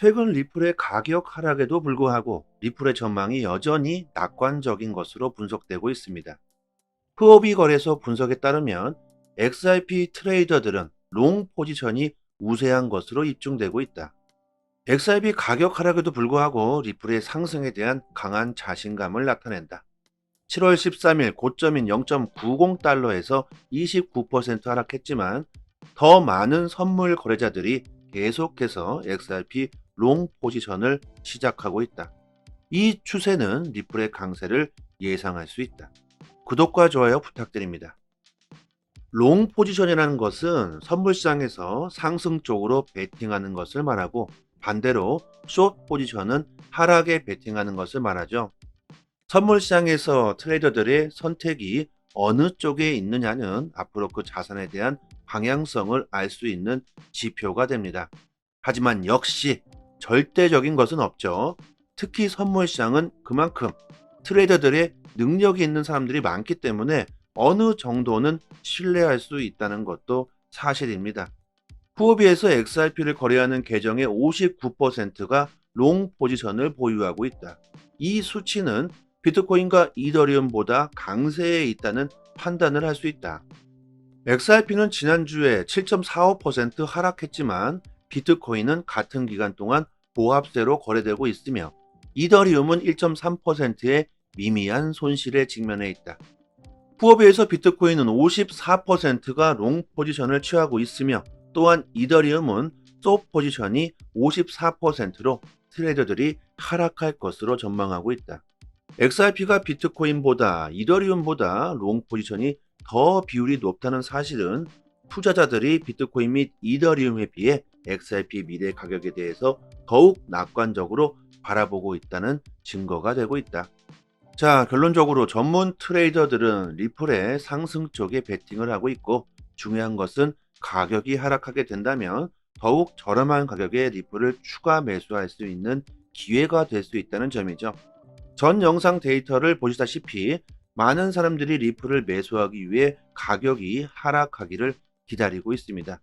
최근 리플의 가격 하락에도 불구하고 리플의 전망이 여전히 낙관적인 것으로 분석되고 있습니다. 후오비 거래소 분석에 따르면 XRP 트레이더들은 롱 포지션이 우세한 것으로 입증되고 있다. XRP 가격 하락에도 불구하고 리플의 상승에 대한 강한 자신감을 나타낸다. 7월 13일 고점인 0.90달러에서 29% 하락했지만 더 많은 선물 거래자들이 계속해서 XRP 롱 포지션을 시작하고 있다. 이 추세는 리플의 강세를 예상할 수 있다. 구독과 좋아요 부탁드립니다. 롱 포지션이라는 것은 선물 시장에서 상승 쪽으로 베팅하는 것을 말하고, 반대로 숏 포지션은 하락에 베팅하는 것을 말하죠. 선물 시장에서 트레이더들의 선택이 어느 쪽에 있느냐는 앞으로 그 자산에 대한 방향성을 알 수 있는 지표가 됩니다. 하지만 역시 절대적인 것은 없죠. 특히 선물 시장은 그만큼 트레이더들의 능력이 있는 사람들이 많기 때문에 어느 정도는 신뢰할 수 있다는 것도 사실입니다. 후오비에서 XRP를 거래하는 계정의 59%가 롱 포지션을 보유하고 있다. 이 수치는 비트코인과 이더리움보다 강세에 있다는 판단을 할 수 있다. XRP는 지난주에 7.45% 하락했지만 비트코인은 같은 기간 동안 보합세로 거래되고 있으며 이더리움은 1.3%의 미미한 손실에 직면해 있다. 후오비에서 비트코인은 54%가 롱 포지션을 취하고 있으며, 또한 이더리움은 숏 포지션이 54%로 트레이더들이 하락할 것으로 전망하고 있다. XRP가 비트코인보다 이더리움보다 롱 포지션이 더 비율이 높다는 사실은 투자자들이 비트코인 및 이더리움에 비해 XRP 미래 가격에 대해서 더욱 낙관적으로 바라보고 있다는 증거가 되고 있다. 자, 결론적으로 전문 트레이더들은 리플의 상승 쪽에 베팅을 하고 있고, 중요한 것은 가격이 하락하게 된다면 더욱 저렴한 가격에 리플을 추가 매수할 수 있는 기회가 될 수 있다는 점이죠. 전 영상 데이터를 보시다시피 많은 사람들이 리플을 매수하기 위해 가격이 하락하기를 기다리고 있습니다.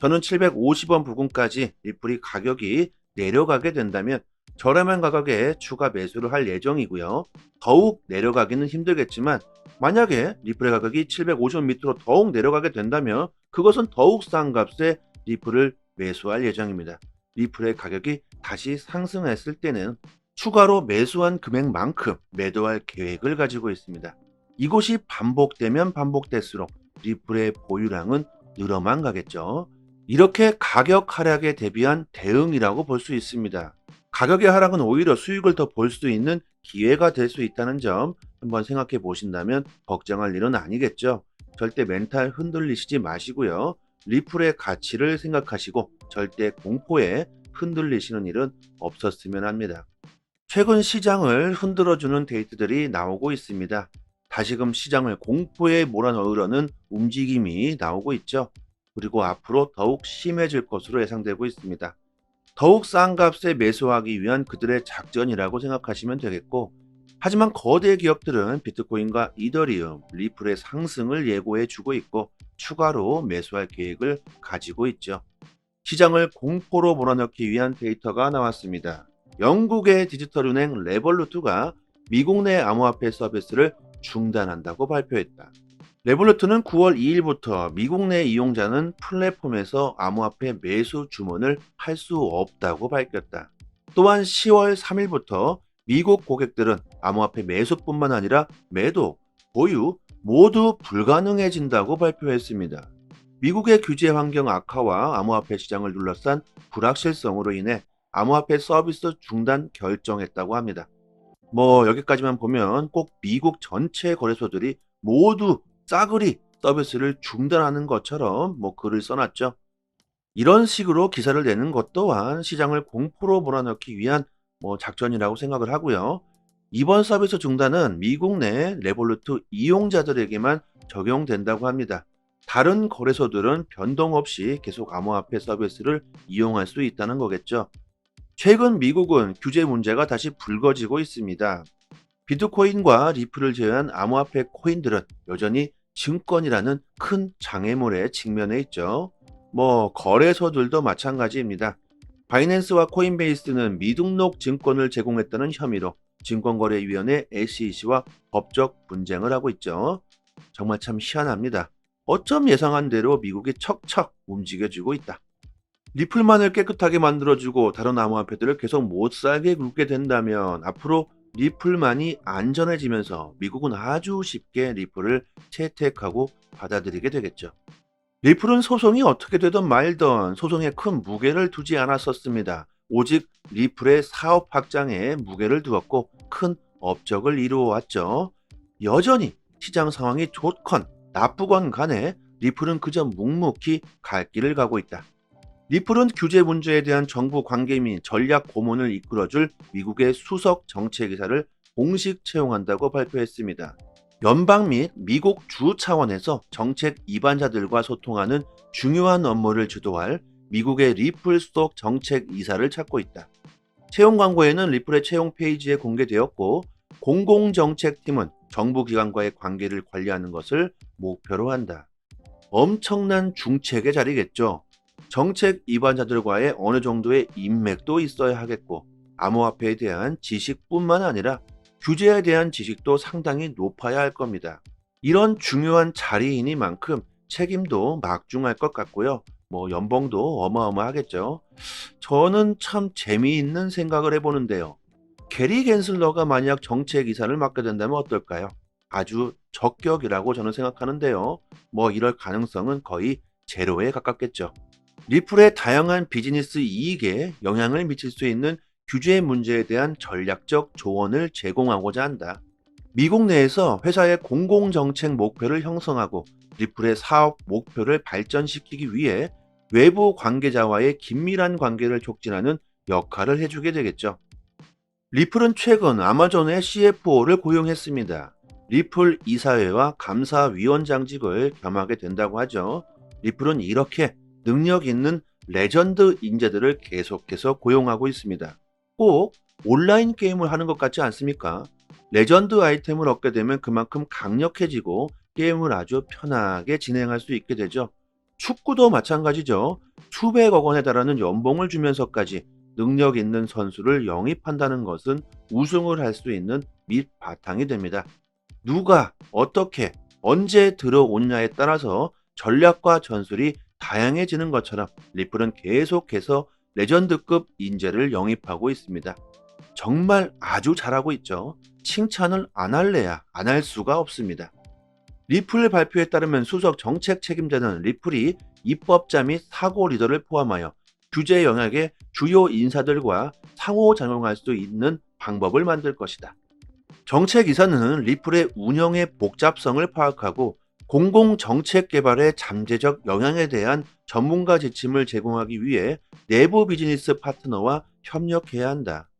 저는 750원 부근까지 리플이 가격이 내려가게 된다면 저렴한 가격에 추가 매수를 할 예정이고요. 더욱 내려가기는 힘들겠지만 만약에 리플의 가격이 750원 밑으로 더욱 내려가게 된다면 그것은 더욱 싼 값에 리플을 매수할 예정입니다. 리플의 가격이 다시 상승했을 때는 추가로 매수한 금액만큼 매도할 계획을 가지고 있습니다. 이곳이 반복되면 반복될수록 리플의 보유량은 늘어만 가겠죠. 이렇게 가격 하락에 대비한 대응이라고 볼 수 있습니다. 가격의 하락은 오히려 수익을 더 볼 수 있는 기회가 될 수 있다는 점 한번 생각해 보신다면 걱정할 일은 아니겠죠. 절대 멘탈 흔들리시지 마시고요. 리플의 가치를 생각하시고 절대 공포에 흔들리시는 일은 없었으면 합니다. 최근 시장을 흔들어주는 데이터들이 나오고 있습니다. 다시금 시장을 공포에 몰아넣으려는 움직임이 나오고 있죠. 그리고 앞으로 더욱 심해질 것으로 예상되고 있습니다. 더욱 싼 값에 매수하기 위한 그들의 작전이라고 생각하시면 되겠고, 하지만 거대 기업들은 비트코인과 이더리움, 리플의 상승을 예고해 주고 있고 추가로 매수할 계획을 가지고 있죠. 시장을 공포로 몰아넣기 위한 데이터가 나왔습니다. 영국의 디지털은행 레볼루트가 미국 내 암호화폐 서비스를 중단한다고 발표했다. 레볼루트는 9월 2일부터 미국 내 이용자는 플랫폼에서 암호화폐 매수 주문을 할 수 없다고 밝혔다. 또한 10월 3일부터 미국 고객들은 암호화폐 매수뿐만 아니라 매도, 보유 모두 불가능해진다고 발표했습니다. 미국의 규제 환경 악화와 암호화폐 시장을 둘러싼 불확실성으로 인해 암호화폐 서비스 중단 결정했다고 합니다. 여기까지만 보면 꼭 미국 전체 거래소들이 모두 싸그리 서비스를 중단하는 것처럼 글을 써놨죠. 이런 식으로 기사를 내는 것 또한 시장을 공포로 몰아넣기 위한 작전이라고 생각을 하고요. 이번 서비스 중단은 미국 내 레볼루트 이용자들에게만 적용된다고 합니다. 다른 거래소들은 변동 없이 계속 암호화폐 서비스를 이용할 수 있다는 거겠죠. 최근 미국은 규제 문제가 다시 불거지고 있습니다. 비트코인과 리플을 제외한 암호화폐 코인들은 여전히 증권이라는 큰 장애물에 직면해 있죠. 거래소들도 마찬가지입니다. 바이낸스와 코인베이스는 미등록 증권을 제공했다는 혐의로 증권거래위원회 SEC와 법적 분쟁을 하고 있죠. 정말 참 희한합니다. 어쩜 예상한 대로 미국이 척척 움직여주고 있다. 리플만을 깨끗하게 만들어주고 다른 암호화폐들을 계속 못 살게 굴게 된다면 앞으로 리플만이 안전해지면서 미국은 아주 쉽게 리플을 채택하고 받아들이게 되겠죠. 리플은 소송이 어떻게 되든 말든 소송에 큰 무게를 두지 않았었습니다. 오직 리플의 사업 확장에 무게를 두었고 큰 업적을 이루어왔죠. 여전히 시장 상황이 좋건 나쁘건 간에 리플은 그저 묵묵히 갈 길을 가고 있다. 리플은 규제 문제에 대한 정부 관계 및 전략 고문을 이끌어줄 미국의 수석 정책이사를 공식 채용한다고 발표했습니다. 연방 및 미국 주 차원에서 정책 입안자들과 소통하는 중요한 업무를 주도할 미국의 리플 수석 정책이사를 찾고 있다. 채용 광고에는 리플의 채용 페이지에 공개되었고 공공정책팀은 정부 기관과의 관계를 관리하는 것을 목표로 한다. 엄청난 중책의 자리겠죠. 정책 입안자들과의 어느 정도의 인맥도 있어야 하겠고 암호화폐에 대한 지식뿐만 아니라 규제에 대한 지식도 상당히 높아야 할 겁니다. 이런 중요한 자리이니만큼 책임도 막중할 것 같고요. 연봉도 어마어마하겠죠. 저는 참 재미있는 생각을 해보는데요. 게리 갠슬러가 만약 정책이사를 맡게 된다면 어떨까요? 아주 적격이라고 저는 생각하는데요. 이럴 가능성은 거의 제로에 가깝겠죠. 리플의 다양한 비즈니스 이익에 영향을 미칠 수 있는 규제 문제에 대한 전략적 조언을 제공하고자 한다. 미국 내에서 회사의 공공정책 목표를 형성하고 리플의 사업 목표를 발전시키기 위해 외부 관계자와의 긴밀한 관계를 촉진하는 역할을 해주게 되겠죠. 리플은 최근 아마존의 CFO를 고용했습니다. 리플 이사회와 감사위원장직을 겸하게 된다고 하죠. 리플은 이렇게 능력 있는 레전드 인재들을 계속해서 고용하고 있습니다. 꼭 온라인 게임을 하는 것 같지 않습니까? 레전드 아이템을 얻게 되면 그만큼 강력해지고 게임을 아주 편하게 진행할 수 있게 되죠. 축구도 마찬가지죠. 수백억 원에 달하는 연봉을 주면서까지 능력 있는 선수를 영입한다는 것은 우승을 할 수 있는 밑바탕이 됩니다. 누가 어떻게 언제 들어오느냐에 따라서 전략과 전술이 다양해지는 것처럼 리플은 계속해서 레전드급 인재를 영입하고 있습니다. 정말 아주 잘하고 있죠. 칭찬을 안 할래야 안 할 수가 없습니다. 리플 발표에 따르면 수석 정책 책임자는 리플이 입법자 및 사고 리더를 포함하여 규제 영역의 주요 인사들과 상호작용할 수 있는 방법을 만들 것이다. 정책이사는 리플의 운영의 복잡성을 파악하고 공공정책 개발의 잠재적 영향에 대한 전문가 지침을 제공하기 위해 내부 비즈니스 파트너와 협력해야 한다.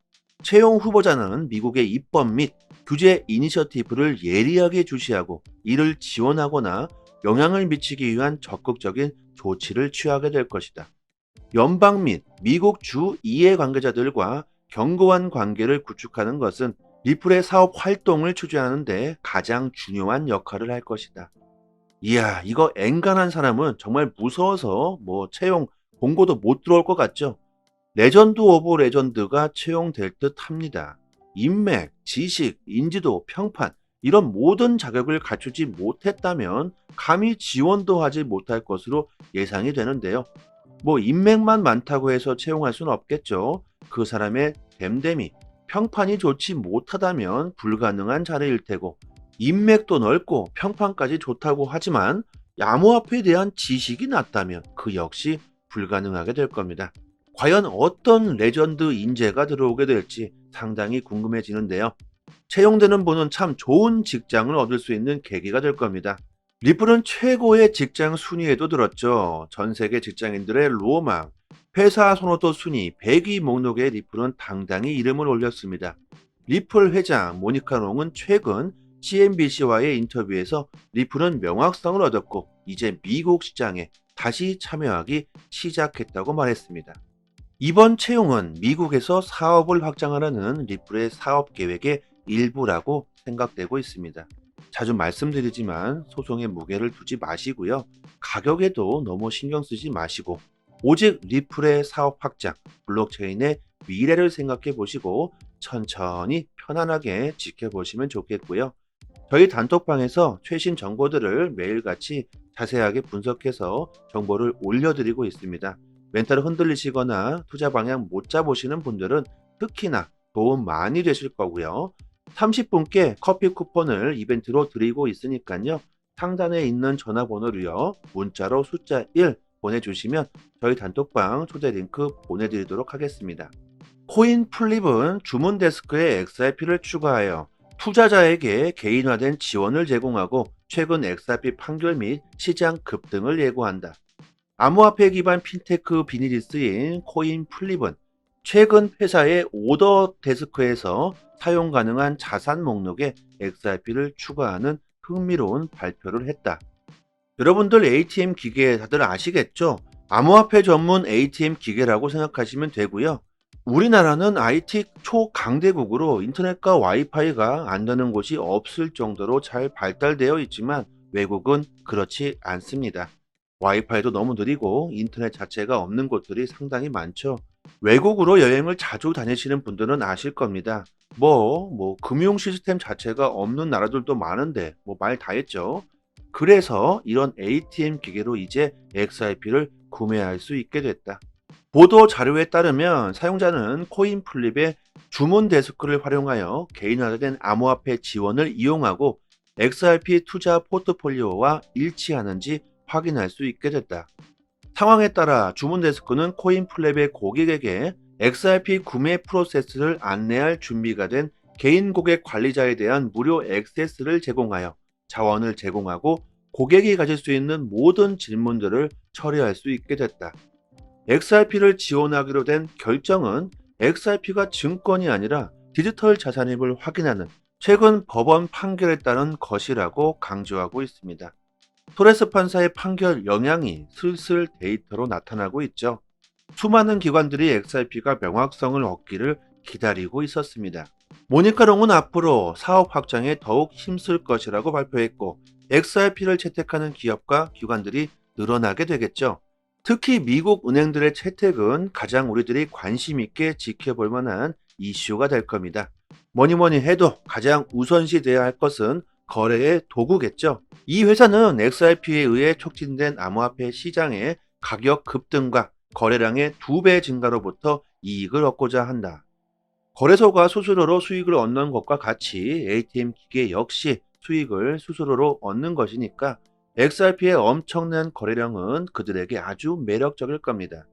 채용 후보자는 미국의 입법 및 규제 이니셔티브를 예리하게 주시하고 이를 지원하거나 영향을 미치기 위한 적극적인 조치를 취하게 될 것이다. 연방 및 미국 주 이해관계자들과 견고한 관계를 구축하는 것은 리플의 사업 활동을 추진하는 데 가장 중요한 역할을 할 것이다. 이야, 이거 엔간한 사람은 정말 무서워서 채용 공고도 못 들어올 것 같죠? 레전드 오브 레전드가 채용될 듯 합니다. 인맥, 지식, 인지도, 평판 이런 모든 자격을 갖추지 못했다면 감히 지원도 하지 못할 것으로 예상이 되는데요. 인맥만 많다고 해서 채용할 수는 없겠죠. 그 사람의 됨됨이, 평판이 좋지 못하다면 불가능한 자리일 테고 인맥도 넓고 평판까지 좋다고 하지만 암호화폐에 대한 지식이 낮다면 그 역시 불가능하게 될 겁니다. 과연 어떤 레전드 인재가 들어오게 될지 상당히 궁금해지는데요. 채용되는 분은 참 좋은 직장을 얻을 수 있는 계기가 될 겁니다. 리플은 최고의 직장 순위에도 들었죠. 전 세계 직장인들의 로망, 회사 선호도 순위 100위 목록에 리플은 당당히 이름을 올렸습니다. 리플 회장 모니카 롱은 최근 CNBC와의 인터뷰에서 리플은 명확성을 얻었고 이제 미국 시장에 다시 참여하기 시작했다고 말했습니다. 이번 채용은 미국에서 사업을 확장하려는 리플의 사업 계획의 일부라고 생각되고 있습니다. 자주 말씀드리지만 소송에 무게를 두지 마시고요. 가격에도 너무 신경 쓰지 마시고 오직 리플의 사업 확장, 블록체인의 미래를 생각해 보시고 천천히 편안하게 지켜보시면 좋겠고요. 저희 단톡방에서 최신 정보들을 매일같이 자세하게 분석해서 정보를 올려드리고 있습니다. 멘탈 흔들리시거나 투자 방향 못 잡으시는 분들은 특히나 도움 많이 되실 거고요. 30분께 커피 쿠폰을 이벤트로 드리고 있으니까요. 상단에 있는 전화번호로요. 문자로 숫자 1 보내주시면 저희 단톡방 초대 링크 보내드리도록 하겠습니다. 코인 플립은 주문 데스크에 XRP를 추가하여 투자자에게 개인화된 지원을 제공하고 최근 XRP 판결 및 시장 급등을 예고한다. 암호화폐 기반 핀테크 비즈니스인 코인 플립은 최근 회사의 오더 데스크에서 사용 가능한 자산 목록에 XRP를 추가하는 흥미로운 발표를 했다. 여러분들 ATM 기계 다들 아시겠죠? 암호화폐 전문 ATM 기계라고 생각하시면 되고요. 우리나라는 IT 초강대국으로 인터넷과 와이파이가 안 되는 곳이 없을 정도로 잘 발달되어 있지만 외국은 그렇지 않습니다. 와이파이도 너무 느리고 인터넷 자체가 없는 곳들이 상당히 많죠. 외국으로 여행을 자주 다니시는 분들은 아실 겁니다. 금융 시스템 자체가 없는 나라들도 많은데 말 다 했죠. 그래서 이런 ATM 기계로 이제 XRP를 구매할 수 있게 됐다. 보도 자료에 따르면 사용자는 코인 플립의 주문 데스크를 활용하여 개인화된 암호화폐 지원을 이용하고 XRP 투자 포트폴리오와 일치하는지 확인할 수 있게 됐다. 상황에 따라 주문 데스크는 코인 플립의 고객에게 XRP 구매 프로세스를 안내할 준비가 된 개인 고객 관리자에 대한 무료 액세스를 제공하여 자원을 제공하고 고객이 가질 수 있는 모든 질문들을 처리할 수 있게 됐다. XRP를 지원하기로 된 결정은 XRP가 증권이 아니라 디지털 자산임을 확인하는 최근 법원 판결에 따른 것이라고 강조하고 있습니다. 토레스 판사의 판결 영향이 슬슬 데이터로 나타나고 있죠. 수많은 기관들이 XRP가 명확성을 얻기를 기다리고 있었습니다. 모니카롱은 앞으로 사업 확장에 더욱 힘쓸 것이라고 발표했고 XRP를 채택하는 기업과 기관들이 늘어나게 되겠죠. 특히 미국 은행들의 채택은 가장 우리들이 관심 있게 지켜볼 만한 이슈가 될 겁니다. 뭐니 해도 가장 우선시돼야 할 것은 거래의 도구겠죠. 이 회사는 XRP에 의해 촉진된 암호화폐 시장의 가격 급등과 거래량의 2배 증가로부터 이익을 얻고자 한다. 거래소가 수수료로 수익을 얻는 것과 같이 ATM 기계 역시 수익을 수수료로 얻는 것이니까 XRP의 엄청난 거래량은 그들에게 아주 매력적일 겁니다.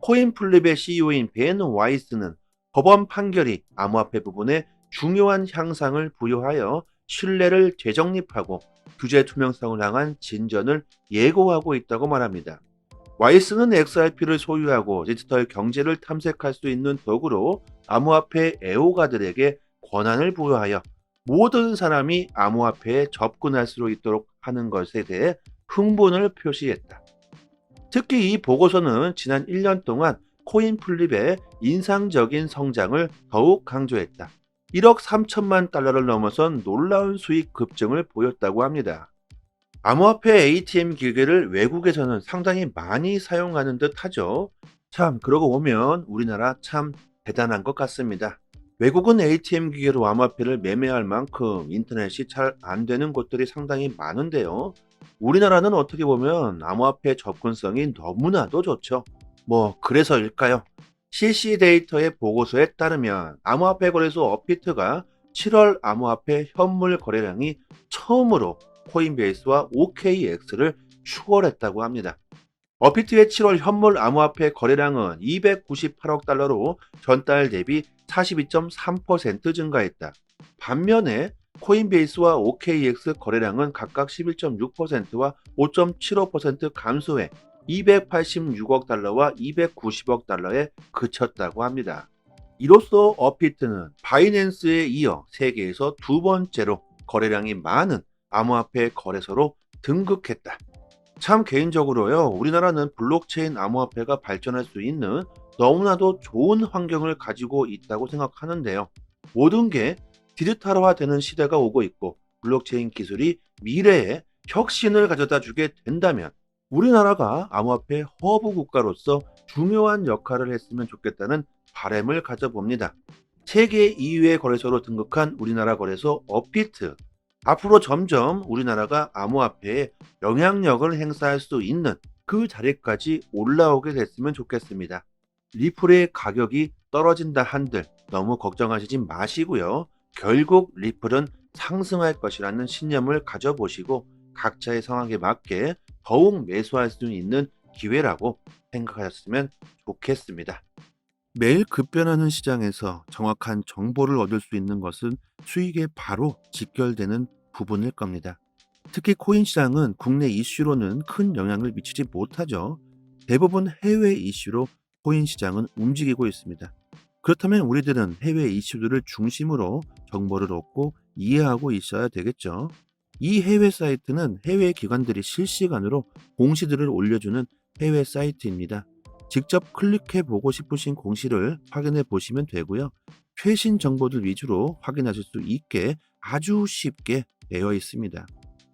코인 플립의 CEO인 벤 와이스는 법원 판결이 암호화폐 부분에 중요한 향상을 부여하여 신뢰를 재정립하고 규제 투명성을 향한 진전을 예고하고 있다고 말합니다. 와이스는 XRP를 소유하고 디지털 경제를 탐색할 수 있는 도구로 암호화폐 애호가들에게 권한을 부여하여 모든 사람이 암호화폐에 접근할 수 있도록 하는 것에 대해 흥분을 표시했다. 특히 이 보고서는 지난 1년 동안 코인 플립의 인상적인 성장을 더욱 강조했다. 1억 3천만 달러를 넘어선 놀라운 수익 급증을 보였다고 합니다. 암호화폐 ATM 기계를 외국에서는 상당히 많이 사용하는 듯 하죠. 참, 그러고 보면 우리나라 참 대단한 것 같습니다. 외국은 ATM 기계로 암호화폐를 매매할 만큼 인터넷이 잘 안 되는 곳들이 상당히 많은데요. 우리나라는 어떻게 보면 암호화폐 접근성이 너무나도 좋죠. 그래서일까요? CC 데이터의 보고서에 따르면 암호화폐 거래소 업비트가 7월 암호화폐 현물 거래량이 처음으로 코인베이스와 OKX를 추월했다고 합니다. 업비트의 7월 현물 암호화폐 거래량은 298억 달러로 전달 대비 42.3% 증가했다. 반면에 코인베이스와 OKX 거래량은 각각 11.6%와 5.75% 감소해 286억 달러와 290억 달러에 그쳤다고 합니다. 이로써 업비트는 바이낸스에 이어 세계에서 두 번째로 거래량이 많은 암호화폐 거래소로 등극했다. 참 개인적으로요, 우리나라는 블록체인 암호화폐가 발전할 수 있는 너무나도 좋은 환경을 가지고 있다고 생각하는데요. 모든 게 디지털화되는 시대가 오고 있고 블록체인 기술이 미래에 혁신을 가져다 주게 된다면 우리나라가 암호화폐 허브 국가로서 중요한 역할을 했으면 좋겠다는 바람을 가져봅니다. 세계 2위의 거래소로 등극한 우리나라 거래소 업비트. 앞으로 점점 우리나라가 암호화폐에 영향력을 행사할 수 있는 그 자리까지 올라오게 됐으면 좋겠습니다. 리플의 가격이 떨어진다 한들 너무 걱정하시지 마시고요. 결국 리플은 상승할 것이라는 신념을 가져보시고 각자의 상황에 맞게 더욱 매수할 수 있는 기회라고 생각하셨으면 좋겠습니다. 매일 급변하는 시장에서 정확한 정보를 얻을 수 있는 것은 수익에 바로 직결되는 부분일 겁니다. 특히 코인 시장은 국내 이슈로는 큰 영향을 미치지 못하죠. 대부분 해외 이슈로 코인 시장은 움직이고 있습니다. 그렇다면 우리들은 해외 이슈들을 중심으로 정보를 얻고 이해하고 있어야 되겠죠. 이 해외 사이트는 해외 기관들이 실시간으로 공시들을 올려주는 해외 사이트입니다. 직접 클릭해 보고 싶으신 공시를 확인해 보시면 되고요. 최신 정보들 위주로 확인하실 수 있게 아주 쉽게 되어 있습니다.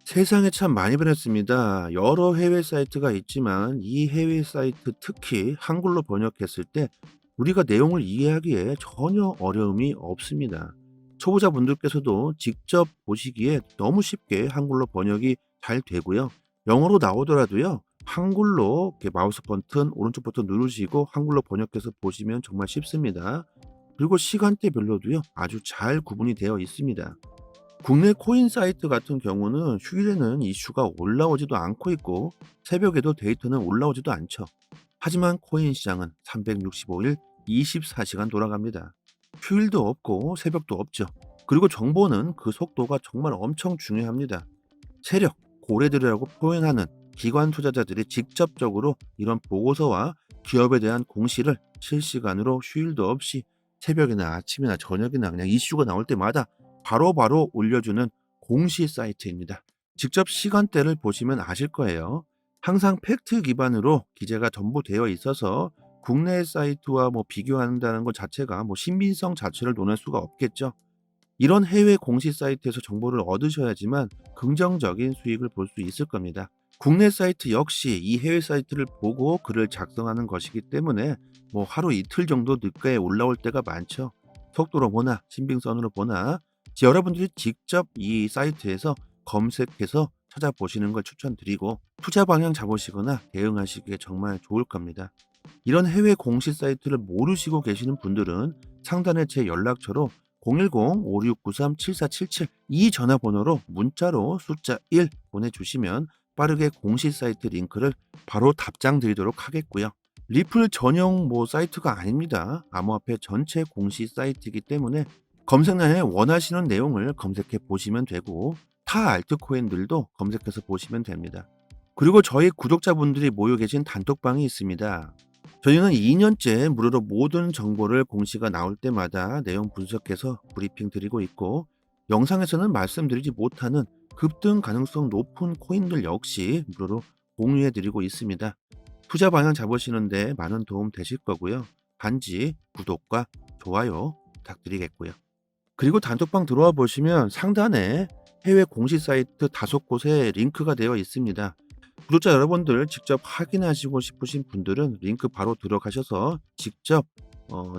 세상에 참 많이 변했습니다. 여러 해외 사이트가 있지만 이 해외 사이트 특히 한글로 번역했을 때 우리가 내용을 이해하기에 전혀 어려움이 없습니다. 초보자분들께서도 직접 보시기에 너무 쉽게 한글로 번역이 잘 되고요. 영어로 나오더라도요. 한글로 이렇게 마우스 버튼 오른쪽 버튼 누르시고 한글로 번역해서 보시면 정말 쉽습니다. 그리고 시간대별로도요. 아주 잘 구분이 되어 있습니다. 국내 코인 사이트 같은 경우는 휴일에는 이슈가 올라오지도 않고 있고 새벽에도 데이터는 올라오지도 않죠. 하지만 코인 시장은 365일 24시간 돌아갑니다. 휴일도 없고 새벽도 없죠. 그리고 정보는 그 속도가 정말 엄청 중요합니다. 세력, 고래들이라고 표현하는 기관 투자자들이 직접적으로 이런 보고서와 기업에 대한 공시를 실시간으로 휴일도 없이 새벽이나 아침이나 저녁이나 그냥 이슈가 나올 때마다 바로바로 올려주는 공시 사이트입니다. 직접 시간대를 보시면 아실 거예요. 항상 팩트 기반으로 기재가 전부 되어 있어서 국내 사이트와 비교한다는 것 자체가 신빙성 자체를 논할 수가 없겠죠. 이런 해외 공시 사이트에서 정보를 얻으셔야지만 긍정적인 수익을 볼 수 있을 겁니다. 국내 사이트 역시 이 해외 사이트를 보고 글을 작성하는 것이기 때문에 하루 이틀 정도 늦게 올라올 때가 많죠. 속도로 보나 신빙성으로 보나 여러분들이 직접 이 사이트에서 검색해서 찾아보시는 걸 추천드리고 투자 방향 잡으시거나 대응하시기에 정말 좋을 겁니다. 이런 해외 공시 사이트를 모르시고 계시는 분들은 상단에 제 연락처로 010-5693-7477 이 전화번호로 문자로 숫자 1 보내주시면 빠르게 공시 사이트 링크를 바로 답장 드리도록 하겠고요. 리플 전용 사이트가 아닙니다. 암호화폐 전체 공시 사이트이기 때문에 검색란에 원하시는 내용을 검색해 보시면 되고 타 알트코인들도 검색해서 보시면 됩니다. 그리고 저희 구독자분들이 모여 계신 단톡방이 있습니다. 저희는 2년째 무료로 모든 정보를 공시가 나올 때마다 내용 분석해서 브리핑 드리고 있고 영상에서는 말씀드리지 못하는 급등 가능성 높은 코인들 역시 무료로 공유해 드리고 있습니다. 투자 방향 잡으시는데 많은 도움 되실 거고요. 단지 구독과 좋아요 부탁드리겠고요. 그리고 단톡방 들어와 보시면 상단에 해외 공시 사이트 5곳에 링크가 되어 있습니다. 구독자 여러분들 직접 확인하시고 싶으신 분들은 링크 바로 들어가셔서 직접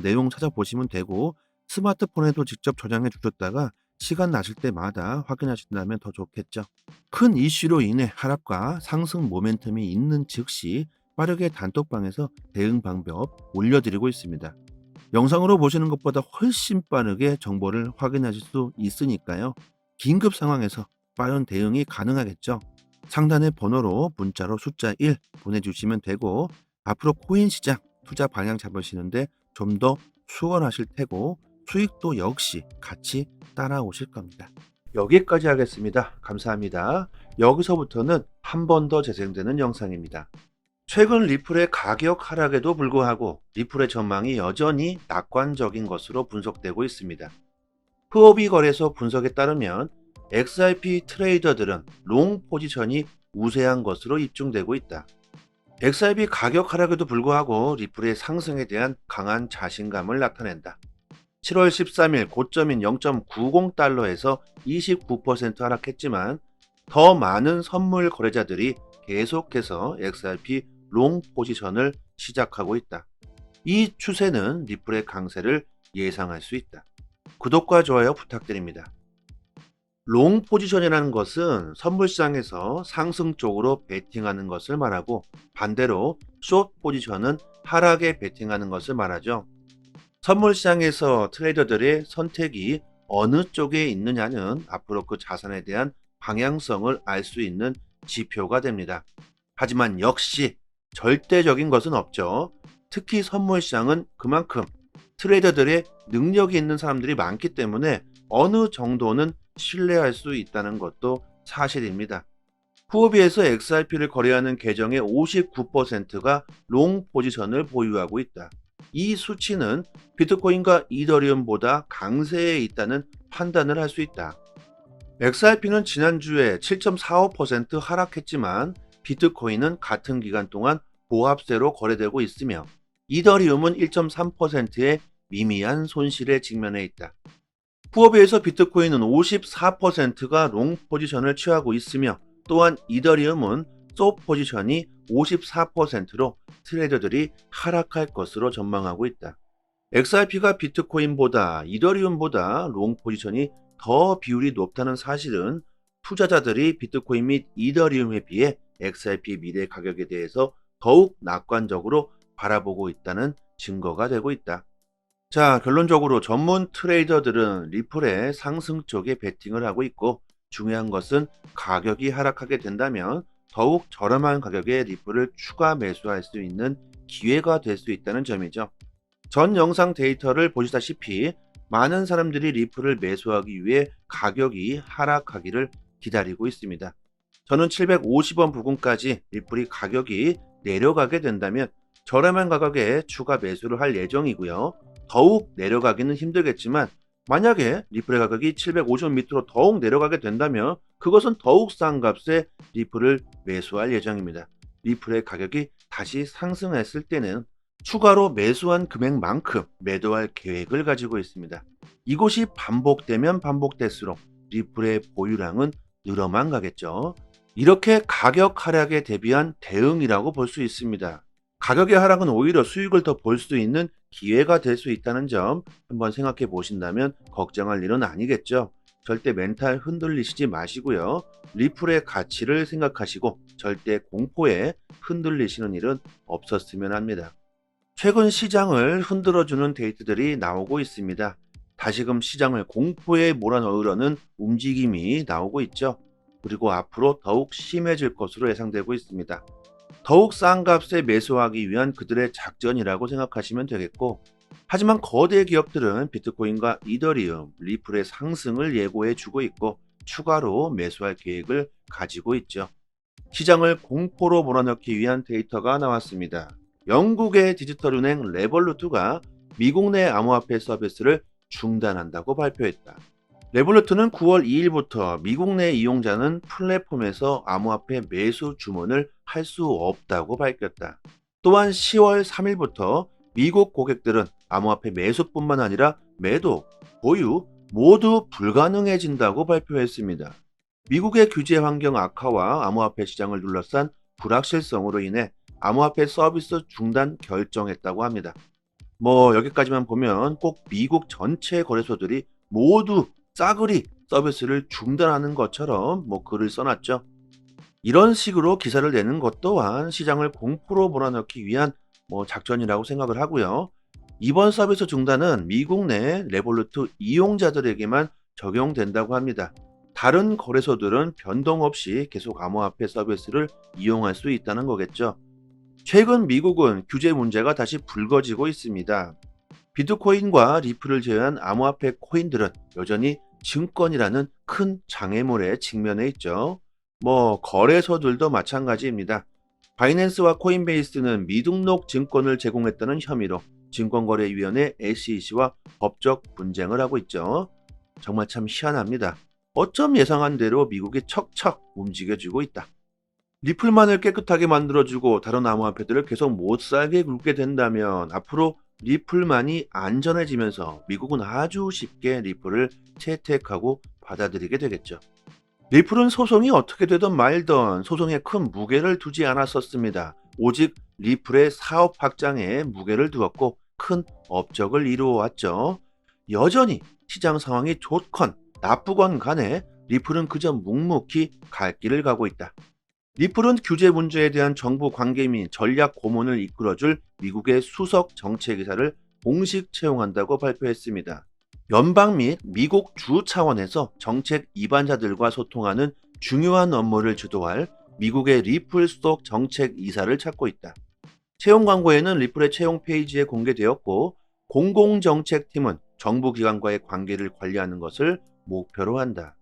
내용 찾아보시면 되고 스마트폰에도 직접 저장해 주셨다가 시간 나실 때마다 확인하신다면 더 좋겠죠. 큰 이슈로 인해 하락과 상승 모멘텀이 있는 즉시 빠르게 단톡방에서 대응 방법 올려드리고 있습니다. 영상으로 보시는 것보다 훨씬 빠르게 정보를 확인하실 수 있으니까요. 긴급 상황에서 빠른 대응이 가능하겠죠. 상단의 번호로 문자로 숫자 1 보내주시면 되고 앞으로 코인 시장 투자 방향 잡으시는데 좀 더 수월하실 테고 수익도 역시 같이 따라오실 겁니다. 여기까지 하겠습니다. 감사합니다. 여기서부터는 한 번 더 재생되는 영상입니다. 최근 리플의 가격 하락에도 불구하고 리플의 전망이 여전히 낙관적인 것으로 분석되고 있습니다. 후오비 거래소 분석에 따르면 XRP 트레이더들은 롱 포지션이 우세한 것으로 입증되고 있다. XRP 가격 하락에도 불구하고 리플의 상승에 대한 강한 자신감을 나타낸다. 7월 13일 고점인 0.90달러에서 29% 하락했지만 더 많은 선물 거래자들이 계속해서 XRP 롱 포지션을 시작하고 있다. 이 추세는 리플의 강세를 예상할 수 있다. 구독과 좋아요 부탁드립니다. 롱 포지션이라는 것은 선물시장에서 상승 쪽으로 베팅하는 것을 말하고, 반대로 숏 포지션은 하락에 베팅하는 것을 말하죠. 선물시장에서 트레이더들의 선택이 어느 쪽에 있느냐는 앞으로 그 자산에 대한 방향성을 알 수 있는 지표가 됩니다. 하지만 역시 절대적인 것은 없죠. 특히 선물시장은 그만큼 트레이더들의 능력이 있는 사람들이 많기 때문에 어느 정도는 신뢰할 수 있다는 것도 사실입니다. 후오비에서 XRP를 거래하는 계정의 59%가 롱 포지션을 보유하고 있다. 이 수치는 비트코인과 이더리움보다 강세에 있다는 판단을 할 수 있다. XRP는 지난주에 7.45% 하락했지만 비트코인은 같은 기간 동안 보합세로 거래되고 있으며 이더리움은 1.3%의 미미한 손실에 직면해 있다. 후오비에서 비트코인은 54%가 롱 포지션을 취하고 있으며, 또한 이더리움은 숏 포지션이 54%로 트레이더들이 하락할 것으로 전망하고 있다. XRP가 비트코인보다 이더리움보다 롱 포지션이 더 비율이 높다는 사실은 투자자들이 비트코인 및 이더리움에 비해 XRP 미래 가격에 대해서 더욱 낙관적으로 바라보고 있다는 증거가 되고 있다. 자, 결론적으로 전문 트레이더들은 리플의 상승 쪽에 베팅을 하고 있고, 중요한 것은 가격이 하락하게 된다면 더욱 저렴한 가격에 리플을 추가 매수할 수 있는 기회가 될 수 있다는 점이죠. 전 영상 데이터를 보시다시피 많은 사람들이 리플을 매수하기 위해 가격이 하락하기를 기다리고 있습니다. 저는 750원 부근까지 리플이 가격이 내려가게 된다면 저렴한 가격에 추가 매수를 할 예정이고요. 더욱 내려가기는 힘들겠지만 만약에 리플의 가격이 750원 밑으로 더욱 내려가게 된다면 그것은 더욱 싼 값에 리플을 매수할 예정입니다. 리플의 가격이 다시 상승했을 때는 추가로 매수한 금액만큼 매도할 계획을 가지고 있습니다. 이곳이 반복되면 반복될수록 리플의 보유량은 늘어만 가겠죠. 이렇게 가격 하락에 대비한 대응이라고 볼 수 있습니다. 가격의 하락은 오히려 수익을 더 볼 수 있는 기회가 될 수 있다는 점 한번 생각해 보신다면 걱정할 일은 아니겠죠. 절대 멘탈 흔들리시지 마시고요. 리플의 가치를 생각하시고 절대 공포에 흔들리시는 일은 없었으면 합니다. 최근 시장을 흔들어주는 데이터들이 나오고 있습니다. 다시금 시장을 공포에 몰아넣으려는 움직임이 나오고 있죠. 그리고 앞으로 더욱 심해질 것으로 예상되고 있습니다. 더욱 싼 값에 매수하기 위한 그들의 작전이라고 생각하시면 되겠고, 하지만 거대 기업들은 비트코인과 이더리움, 리플의 상승을 예고해 주고 있고 추가로 매수할 계획을 가지고 있죠. 시장을 공포로 몰아넣기 위한 데이터가 나왔습니다. 영국의 디지털은행 레볼루트가 미국 내 암호화폐 서비스를 중단한다고 발표했다. 레볼루트는 9월 2일부터 미국 내 이용자는 플랫폼에서 암호화폐 매수 주문을 할 수 없다고 밝혔다. 또한 10월 3일부터 미국 고객들은 암호화폐 매수뿐만 아니라 매도, 보유 모두 불가능해진다고 발표했습니다. 미국의 규제 환경 악화와 암호화폐 시장을 둘러싼 불확실성으로 인해 암호화폐 서비스 중단 결정했다고 합니다. 여기까지만 보면 꼭 미국 전체 거래소들이 모두 싸그리 서비스를 중단하는 것처럼 글을 써놨죠. 이런 식으로 기사를 내는 것 또한 시장을 공포로 몰아넣기 위한 작전이라고 생각을 하고요. 이번 서비스 중단은 미국 내 레볼루트 이용자들에게만 적용된다고 합니다. 다른 거래소들은 변동 없이 계속 암호화폐 서비스를 이용할 수 있다는 거겠죠. 최근 미국은 규제 문제가 다시 불거지고 있습니다. 비트코인과 리플을 제외한 암호화폐 코인들은 여전히 증권이라는 큰 장애물에 직면해 있죠. 거래소들도 마찬가지입니다. 바이낸스와 코인베이스는 미등록 증권을 제공했다는 혐의로 증권거래위원회 SEC와 법적 분쟁을 하고 있죠. 정말 참 희한합니다. 어쩜 예상한 대로 미국이 척척 움직여주고 있다. 리플만을 깨끗하게 만들어주고 다른 암호화폐들을 계속 못 살게 굴게 된다면 앞으로 리플만이 안전해지면서 미국은 아주 쉽게 리플을 채택하고 받아들이게 되겠죠. 리플은 소송이 어떻게 되든 말든 소송에 큰 무게를 두지 않았었습니다. 오직 리플의 사업 확장에 무게를 두었고 큰 업적을 이루어 왔죠. 여전히 시장 상황이 좋건 나쁘건 간에 리플은 그저 묵묵히 갈 길을 가고 있다. 리플은 규제 문제에 대한 정부 관계 및 전략 고문을 이끌어줄 미국의 수석 정책이사를 공식 채용한다고 발표했습니다. 연방 및 미국 주 차원에서 정책 입안자들과 소통하는 중요한 업무를 주도할 미국의 리플 수석 정책 이사를 찾고 있다. 채용 광고에는 리플의 채용 페이지에 공개되었고, 공공정책팀은 정부 기관과의 관계를 관리하는 것을 목표로 한다.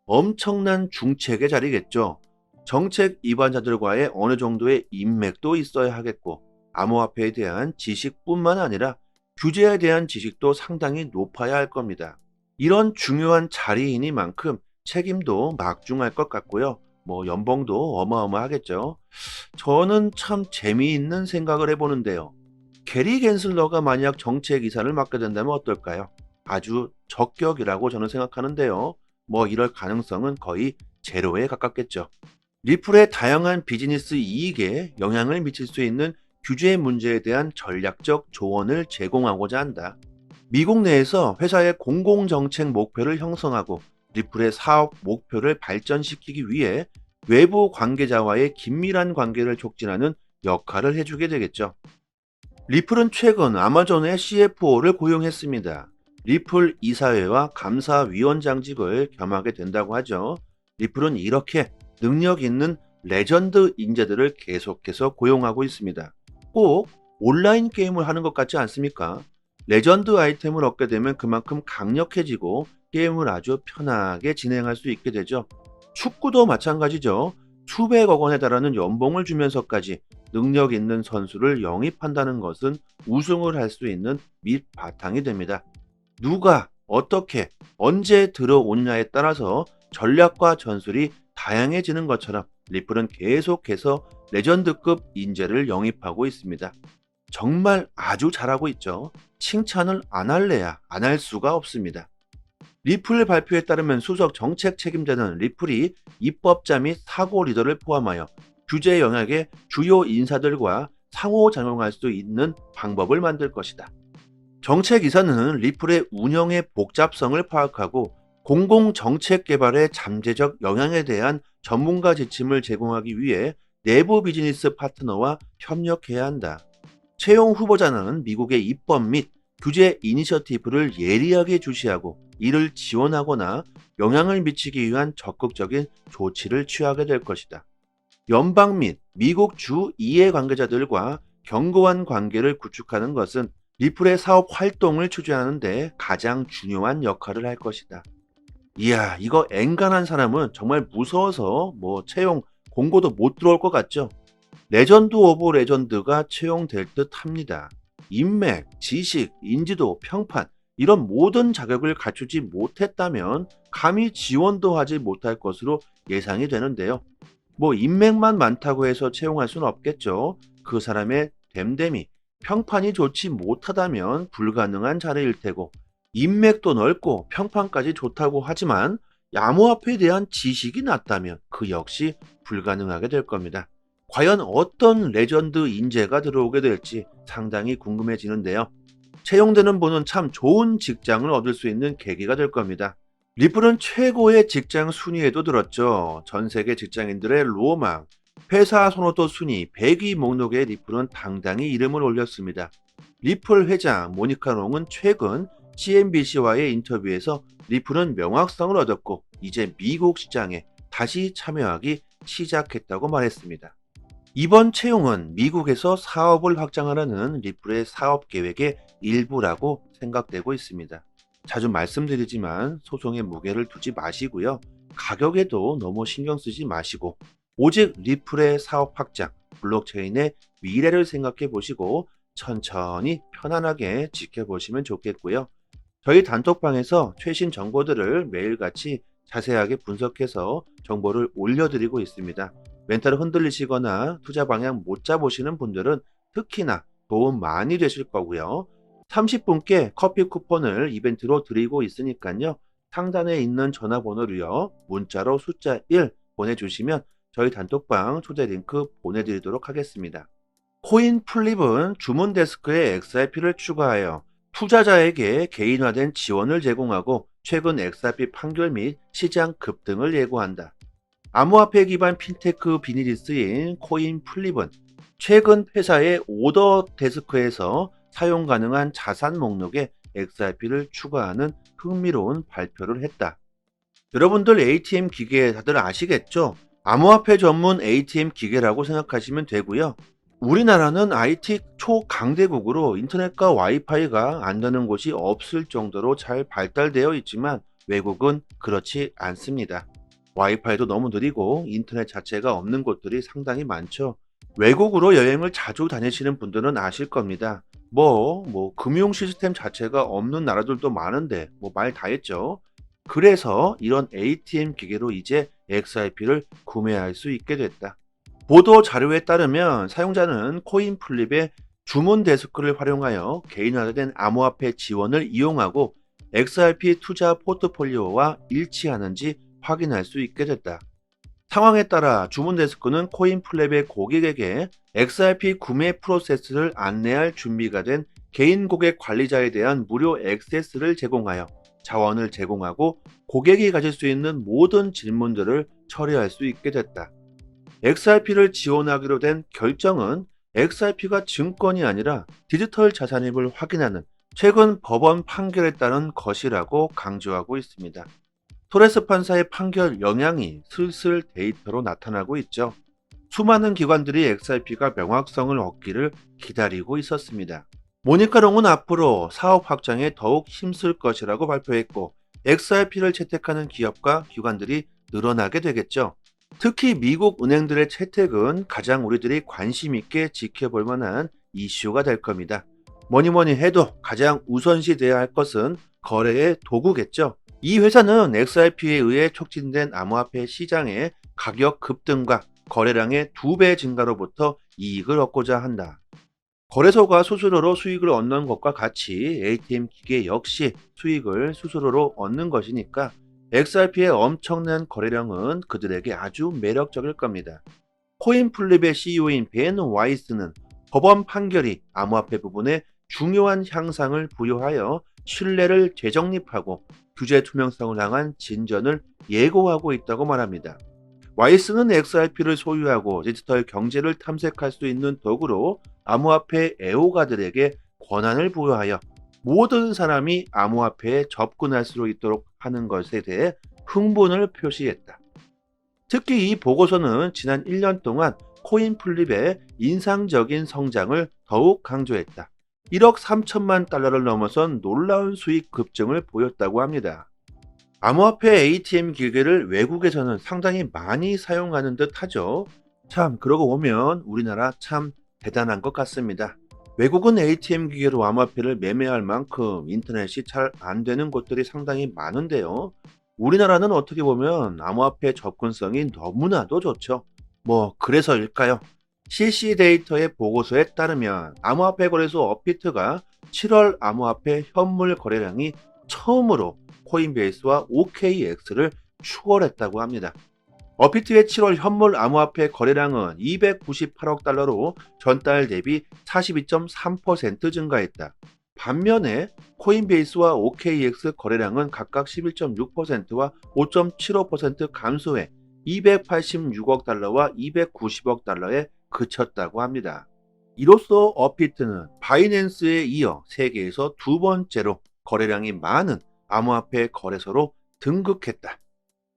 엄청난 중책의 자리겠죠. 정책 입안자들과의 어느 정도의 인맥도 있어야 하겠고, 암호화폐에 대한 지식뿐만 아니라 규제에 대한 지식도 상당히 높아야 할 겁니다. 이런 중요한 자리이니만큼 책임도 막중할 것 같고요. 연봉도 어마어마하겠죠. 저는 참 재미있는 생각을 해보는데요. 게리 갠슬러가 만약 정책 이사를 맡게 된다면 어떨까요? 아주 적격이라고 저는 생각하는데요. 이럴 가능성은 거의 제로에 가깝겠죠. 리플의 다양한 비즈니스 이익에 영향을 미칠 수 있는 규제 문제에 대한 전략적 조언을 제공하고자 한다. 미국 내에서 회사의 공공정책 목표를 형성하고 리플의 사업 목표를 발전시키기 위해 외부 관계자와의 긴밀한 관계를 촉진하는 역할을 해주게 되겠죠. 리플은 최근 아마존의 CFO를 고용했습니다. 리플 이사회와 감사위원장직을 겸하게 된다고 하죠. 리플은 이렇게 능력 있는 레전드 인재들을 계속해서 고용하고 있습니다. 꼭 온라인 게임을 하는 것 같지 않습니까? 레전드 아이템을 얻게 되면 그만큼 강력해지고 게임을 아주 편하게 진행할 수 있게 되죠. 축구도 마찬가지죠. 수백억 원에 달하는 연봉을 주면서까지 능력 있는 선수를 영입한다는 것은 우승을 할 수 있는 밑바탕이 됩니다. 누가 어떻게 언제 들어오느냐에 따라서 전략과 전술이 다양해지는 것처럼 리플은 계속해서 레전드급 인재를 영입하고 있습니다. 정말 아주 잘하고 있죠. 칭찬을 안 할래야 안 할 수가 없습니다. 리플 발표에 따르면 수석 정책 책임자는 리플이 입법자 및 사고 리더를 포함하여 규제 영역의 주요 인사들과 상호작용할 수 있는 방법을 만들 것이다. 정책이사는 리플의 운영의 복잡성을 파악하고 공공정책 개발의 잠재적 영향에 대한 전문가 지침을 제공하기 위해 내부 비즈니스 파트너와 협력해야 한다. 채용 후보자는 미국의 입법 및 규제 이니셔티브를 예리하게 주시하고 이를 지원하거나 영향을 미치기 위한 적극적인 조치를 취하게 될 것이다. 연방 및 미국 주 이해 관계자들과 견고한 관계를 구축하는 것은 리플의 사업 활동을 추진하는 데 가장 중요한 역할을 할 것이다. 이야, 이거 엔간한 사람은 정말 무서워서 채용 공고도 못 들어올 것 같죠? 레전드 오브 레전드가 채용될 듯 합니다. 인맥, 지식, 인지도, 평판 이런 모든 자격을 갖추지 못했다면 감히 지원도 하지 못할 것으로 예상이 되는데요. 인맥만 많다고 해서 채용할 수는 없겠죠. 그 사람의 됨됨이, 평판이 좋지 못하다면 불가능한 자리일 테고 인맥도 넓고 평판까지 좋다고 하지만 암호화폐에 대한 지식이 낮다면 그 역시 불가능하게 될 겁니다. 과연 어떤 레전드 인재가 들어오게 될지 상당히 궁금해지는데요. 채용되는 분은 참 좋은 직장을 얻을 수 있는 계기가 될 겁니다. 리플은 최고의 직장 순위에도 들었죠. 전 세계 직장인들의 로망, 회사 선호도 순위 100위 목록에 리플은 당당히 이름을 올렸습니다. 리플 회장 모니카 롱은 최근 CNBC와의 인터뷰에서 리플은 명확성을 얻었고 이제 미국 시장에 다시 참여하기 시작했다고 말했습니다. 이번 채용은 미국에서 사업을 확장하려는 리플의 사업 계획의 일부라고 생각되고 있습니다. 자주 말씀드리지만 소송에 무게를 두지 마시고요. 가격에도 너무 신경 쓰지 마시고 오직 리플의 사업 확장, 블록체인의 미래를 생각해 보시고 천천히 편안하게 지켜보시면 좋겠고요. 저희 단톡방에서 최신 정보들을 매일같이 자세하게 분석해서 정보를 올려드리고 있습니다. 멘탈을 흔들리시거나 투자 방향 못 잡으시는 분들은 특히나 도움 많이 되실 거고요. 30분께 커피 쿠폰을 이벤트로 드리고 있으니까요. 상단에 있는 전화번호로요. 문자로 숫자 1 보내주시면 저희 단톡방 초대 링크 보내드리도록 하겠습니다. 코인 플립은 주문 데스크에 XRP를 추가하여 투자자에게 개인화된 지원을 제공하고 최근 XRP 판결 및 시장 급등을 예고한다. 암호화폐 기반 핀테크 비닐이 쓰인 코인 플립은 최근 회사의 오더 데스크에서 사용 가능한 자산 목록에 XRP를 추가하는 흥미로운 발표를 했다. 여러분들 ATM 기계 다들 아시겠죠? 암호화폐 전문 ATM 기계라고 생각하시면 되고요. 우리나라는 IT 초강대국으로 인터넷과 와이파이가 안 되는 곳이 없을 정도로 잘 발달되어 있지만 외국은 그렇지 않습니다. 와이파이도 너무 느리고 인터넷 자체가 없는 곳들이 상당히 많죠. 외국으로 여행을 자주 다니시는 분들은 아실 겁니다. 금융 시스템 자체가 없는 나라들도 많은데 말 다 했죠. 그래서 이런 ATM 기계로 이제 XRP를 구매할 수 있게 됐다. 보도 자료에 따르면 사용자는 코인 플립의 주문 데스크를 활용하여 개인화된 암호화폐 지원을 이용하고 XRP 투자 포트폴리오와 일치하는지 확인할 수 있게 됐다. 상황에 따라 주문 데스크는 코인 플립의 고객에게 XRP 구매 프로세스를 안내할 준비가 된 개인 고객 관리자에 대한 무료 액세스를 제공하여 자원을 제공하고 고객이 가질 수 있는 모든 질문들을 처리할 수 있게 됐다. XRP를 지원하기로 된 결정은 XRP가 증권이 아니라 디지털 자산임을 확인하는 최근 법원 판결에 따른 것이라고 강조하고 있습니다. 토레스 판사의 판결 영향이 슬슬 데이터로 나타나고 있죠. 수많은 기관들이 XRP가 명확성을 얻기를 기다리고 있었습니다. 모니카롱은 앞으로 사업 확장에 더욱 힘쓸 것이라고 발표했고 XRP를 채택하는 기업과 기관들이 늘어나게 되겠죠. 특히 미국 은행들의 채택은 가장 우리들이 관심 있게 지켜볼 만한 이슈가 될 겁니다. 뭐니 해도 가장 우선시돼야 할 것은 거래의 도구겠죠. 이 회사는 XRP에 의해 촉진된 암호화폐 시장의 가격 급등과 거래량의 2배 증가로부터 이익을 얻고자 한다. 거래소가 수수료로 수익을 얻는 것과 같이 ATM 기계 역시 수익을 수수료로 얻는 것이니까 XRP의 엄청난 거래량은 그들에게 아주 매력적일 겁니다. 코인 플립의 CEO인 벤 와이스는 법원 판결이 암호화폐 부분에 중요한 향상을 부여하여 신뢰를 재정립하고 규제 투명성을 향한 진전을 예고하고 있다고 말합니다. 와이스는 XRP를 소유하고 디지털 경제를 탐색할 수 있는 도구로 암호화폐 애호가들에게 권한을 부여하여 모든 사람이 암호화폐에 접근할 수 있도록 하는 것에 대해 흥분을 표시했다. 특히 이 보고서는 지난 1년 동안 코인 플립의 인상적인 성장을 더욱 강조했다. 1억 3천만 달러를 넘어선 놀라운 수익 급증을 보였다고 합니다. 암호화폐 ATM 기계를 외국에서는 상당히 많이 사용하는 듯 하죠. 참 그러고 보면 우리나라 참 대단한 것 같습니다. 외국은 ATM 기계로 암호화폐를 매매할 만큼 인터넷이 잘 안 되는 곳들이 상당히 많은데요. 우리나라는 어떻게 보면 암호화폐 접근성이 너무나도 좋죠. 그래서일까요? CC 데이터의 보고서에 따르면 암호화폐 거래소 업비트가 7월 암호화폐 현물 거래량이 처음으로 코인베이스와 OKX를 추월했다고 합니다. 업비트의 7월 현물 암호화폐 거래량은 298억 달러로 전달 대비 42.3% 증가했다. 반면에 코인베이스와 OKX 거래량은 각각 11.6%와 5.75% 감소해 286억 달러와 290억 달러에 그쳤다고 합니다. 이로써 업비트는 바이낸스에 이어 세계에서 두 번째로 거래량이 많은 암호화폐 거래소로 등극했다.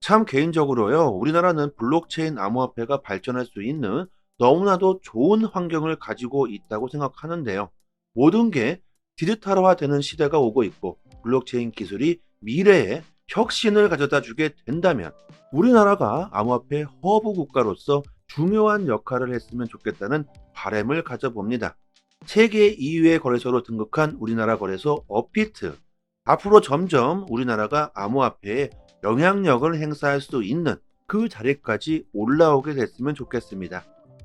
참 개인적으로요, 우리나라는 블록체인 암호화폐가 발전할 수 있는 너무나도 좋은 환경을 가지고 있다고 생각하는데요. 모든 게 디지털화되는 시대가 오고 있고 블록체인 기술이 미래에 혁신을 가져다 주게 된다면 우리나라가 암호화폐 허브 국가로서 중요한 역할을 했으면 좋겠다는 바람을 가져봅니다. 세계 2위의 거래소로 등극한 우리나라 거래소 업비트. 앞으로 점점 우리나라가 암호화폐에 영향력을 행사할 수 있는 그 자리까지 올라오게 됐으면 좋겠습니다.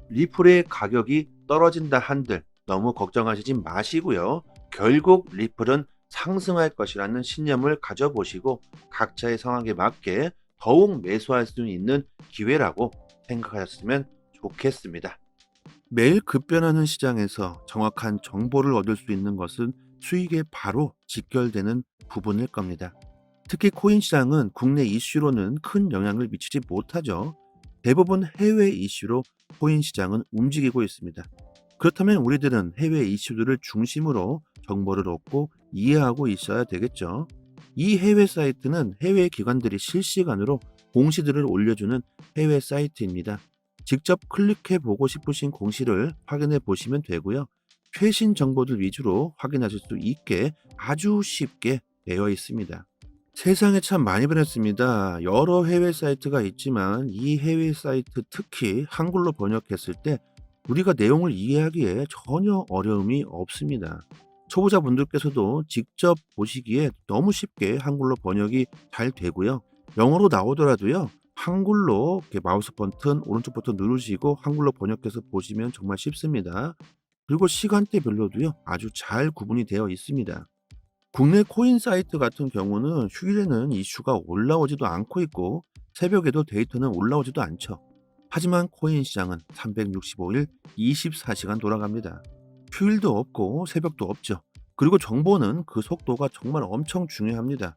리플의 가격이 떨어진다 한들 너무 걱정하시지 마시고요. 결국 리플은 상승할 것이라는 신념을 가져보시고 각자의 상황에 맞게 더욱 매수할 수 있는 기회라고 생각하셨으면 좋겠습니다. 매일 급변하는 시장에서 정확한 정보를 얻을 수 있는 것은 수익에 바로 직결되는 부분일 겁니다. 특히 코인 시장은 국내 이슈로는 큰 영향을 미치지 못하죠. 대부분 해외 이슈로 코인 시장은 움직이고 있습니다. 그렇다면 우리들은 해외 이슈들을 중심으로 정보를 얻고 이해하고 있어야 되겠죠. 이 해외 사이트는 해외 기관들이 실시간으로 공시들을 올려주는 해외 사이트입니다. 직접 클릭해 보고 싶으신 공시를 확인해 보시면 되고요. 최신 정보들 위주로 확인하실 수 있게 아주 쉽게 되어 있습니다. 세상에 참 많이 변했습니다. 여러 해외 사이트가 있지만 이 해외 사이트 특히 한글로 번역했을 때 우리가 내용을 이해하기에 전혀 어려움이 없습니다. 초보자분들께서도 직접 보시기에 너무 쉽게 한글로 번역이 잘 되고요. 영어로 나오더라도요. 한글로 이렇게 마우스 버튼, 오른쪽 버튼 누르시고 한글로 번역해서 보시면 정말 쉽습니다. 그리고 시간대별로도요. 아주 잘 구분이 되어 있습니다. 국내 코인 사이트 같은 경우는 휴일에는 이슈가 올라오지도 않고 있고 새벽에도 데이터는 올라오지도 않죠. 하지만 코인 시장은 365일 24시간 돌아갑니다. 휴일도 없고 새벽도 없죠. 그리고 정보는 그 속도가 정말 엄청 중요합니다.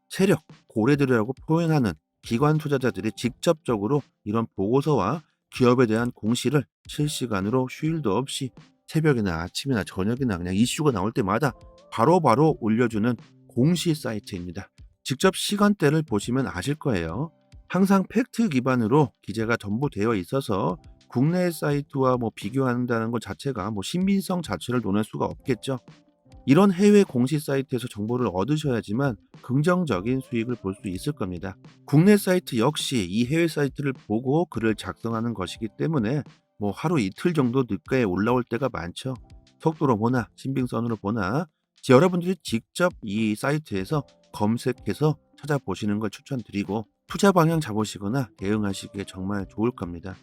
세력, 고래들이라고 표현하는 기관 투자자들이 직접적으로 이런 보고서와 기업에 대한 공시를 실시간으로 휴일도 없이 새벽이나 아침이나 저녁이나 그냥 이슈가 나올 때마다 바로바로 올려주는 공시 사이트입니다. 직접 시간대를 보시면 아실 거예요. 항상 팩트 기반으로 기재가 전부 되어 있어서 국내 사이트와 비교한다는 것 자체가 신빙성 자체를 논할 수가 없겠죠. 이런 해외 공시 사이트에서 정보를 얻으셔야지만 긍정적인 수익을 볼 수 있을 겁니다. 국내 사이트 역시 이 해외 사이트를 보고 글을 작성하는 것이기 때문에 하루 이틀 정도 늦게 올라올 때가 많죠. 속도로 보나 신빙성으로 보나 여러분들이 직접 이 사이트에서 검색해서 찾아보시는 걸 추천드리고 투자 방향 잡으시거나 대응하시기에 정말 좋을 겁니다.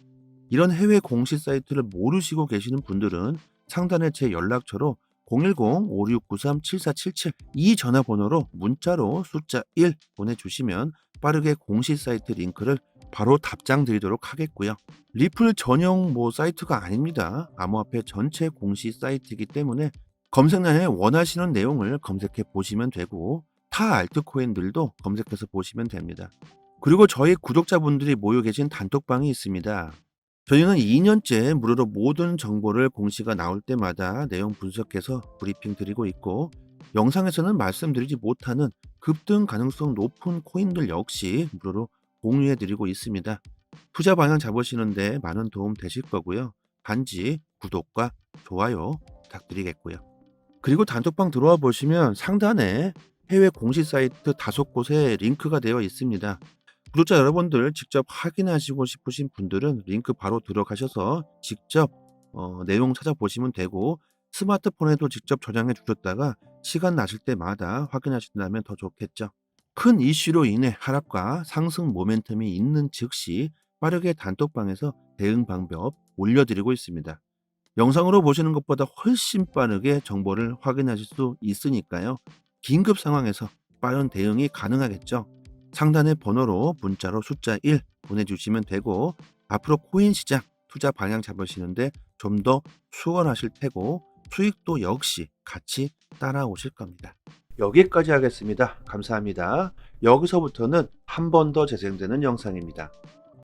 이런 해외 공시 사이트를 모르시고 계시는 분들은 상단에 제 연락처로 010-5693-7477 이 전화번호로 문자로 숫자 1 보내주시면 빠르게 공시 사이트 링크를 바로 답장 드리도록 하겠고요. 리플 전용 사이트가 아닙니다. 암호화폐 전체 공시 사이트이기 때문에 검색란에 원하시는 내용을 검색해 보시면 되고 타 알트코인들도 검색해서 보시면 됩니다. 그리고 저희 구독자분들이 모여 계신 단톡방이 있습니다. 저희는 2년째 무료로 모든 정보를 공시가 나올 때마다 내용 분석해서 브리핑 드리고 있고 영상에서는 말씀드리지 못하는 급등 가능성 높은 코인들 역시 무료로 공유해 드리고 있습니다. 투자 방향 잡으시는데 많은 도움 되실 거고요. 단지 구독과 좋아요 부탁드리겠고요. 그리고 단톡방 들어와 보시면 상단에 해외 공시 사이트 5곳에 링크가 되어 있습니다. 구독자 여러분들 직접 확인하시고 싶으신 분들은 링크 바로 들어가셔서 직접 내용 찾아보시면 되고 스마트폰에도 직접 저장해 주셨다가 시간 나실 때마다 확인하신다면 더 좋겠죠. 큰 이슈로 인해 하락과 상승 모멘텀이 있는 즉시 빠르게 단톡방에서 대응 방법 올려드리고 있습니다. 영상으로 보시는 것보다 훨씬 빠르게 정보를 확인하실 수 있으니까요. 긴급 상황에서 빠른 대응이 가능하겠죠. 상단의 번호로 문자로 숫자 1 보내주시면 되고 앞으로 코인 시장 투자 방향 잡으시는데 좀 더 수월하실 테고 수익도 역시 같이 따라오실 겁니다. 여기까지 하겠습니다. 감사합니다. 여기서부터는 한 번 더 재생되는 영상입니다.